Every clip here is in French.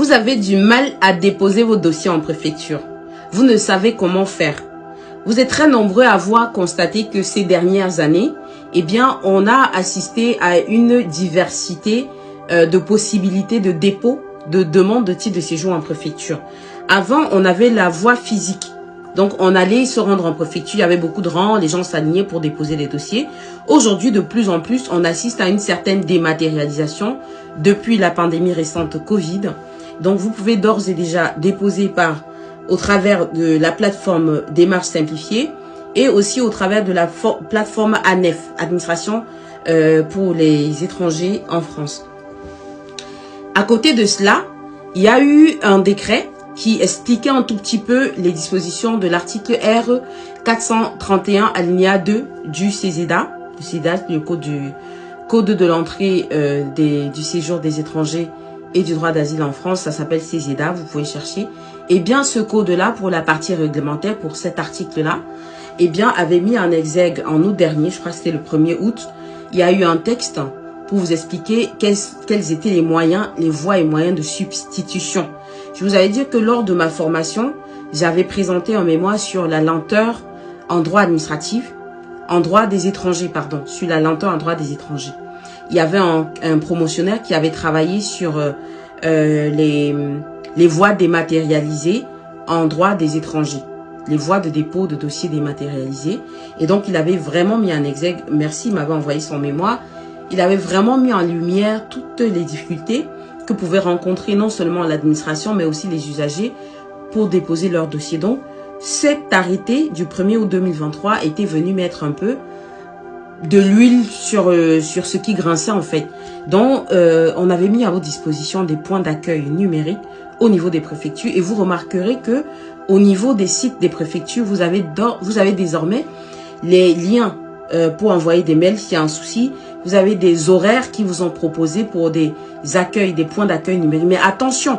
Vous avez du mal à déposer vos dossiers en préfecture. Vous ne savez comment faire. Vous êtes très nombreux à avoir constaté que ces dernières années, eh bien, on a assisté à une diversité de possibilités de dépôt de demande de titre de séjour en préfecture. Avant, on avait la voie physique. Donc, on allait se rendre en préfecture, il y avait beaucoup de rangs, les gens s'alignaient pour déposer les dossiers. Aujourd'hui, de plus en plus, on assiste à une certaine dématérialisation depuis la pandémie récente Covid. Donc, vous pouvez d'ores et déjà déposer au travers de la plateforme Démarche Simplifiée et aussi au travers de la plateforme ANEF, Administration pour les étrangers en France. À côté de cela, il y a eu un décret qui expliquait un tout petit peu les dispositions de l'article R 431 alinéa 2 du CESEDA, le code de l'entrée du séjour des étrangers et du droit d'asile en France. Ça s'appelle CESEDA, vous pouvez chercher. Et bien ce code-là, pour la partie réglementaire, pour cet article-là, eh bien avait mis en exergue en août dernier, je crois que c'était le 1er août, il y a eu un texte pour vous expliquer quels étaient les moyens, les voies et moyens de substitution. Je vous avais dit que lors de ma formation, j'avais présenté un mémoire sur la lenteur en droit administratif, en droit des étrangers, pardon, sur la lenteur en droit des étrangers. Il y avait un promotionnaire qui avait travaillé sur les voies dématérialisées en droit des étrangers, les voies de dépôt de dossiers dématérialisés. Et donc, il avait vraiment mis en exergue, merci, il m'avait envoyé son mémoire, il avait vraiment mis en lumière toutes les difficultés que pouvait rencontrer non seulement l'administration, mais aussi les usagers pour déposer leur dossier. Donc, cet arrêté du 1er août 2023 était venu mettre un peu de l'huile sur ce qui grinçait en fait. Donc, on avait mis à votre disposition des points d'accueil numériques au niveau des préfectures et vous remarquerez que au niveau des sites des préfectures, vous avez désormais les liens pour envoyer des mails s'il y a un souci. Vous avez des horaires qui vous ont proposés pour des accueils, des points d'accueil numériques. Mais attention,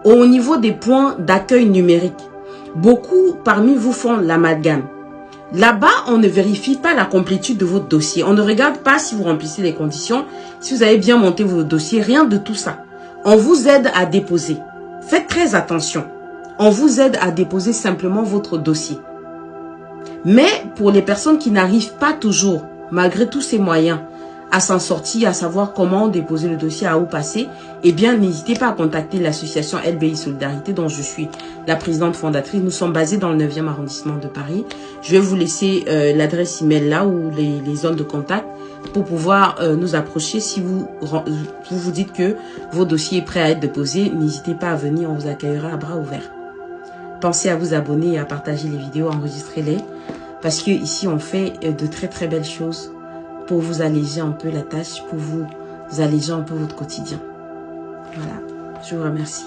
au niveau des points d'accueil numériques, beaucoup parmi vous font l'amalgame. Là-bas, on ne vérifie pas la complétude de votre dossier. On ne regarde pas si vous remplissez les conditions, si vous avez bien monté votre dossier, rien de tout ça. On vous aide à déposer. Faites très attention. On vous aide à déposer simplement votre dossier. Mais pour les personnes qui n'arrivent pas toujours, malgré tous ces moyens, à s'en sortir, à savoir comment déposer le dossier, à où passer, eh bien, n'hésitez pas à contacter l'association LBI Solidarité, dont je suis la présidente fondatrice. Nous sommes basés dans le 9e arrondissement de Paris. Je vais vous laisser l'adresse email là, ou les zones de contact, pour pouvoir nous approcher. Si vous dites que vos dossiers est prêt à être déposés, n'hésitez pas à venir, on vous accueillera à bras ouverts. Pensez à vous abonner et à partager les vidéos, enregistrez-les, parce que ici on fait de très très belles choses pour vous alléger un peu la tâche, pour vous alléger un peu votre quotidien. Voilà, je vous remercie.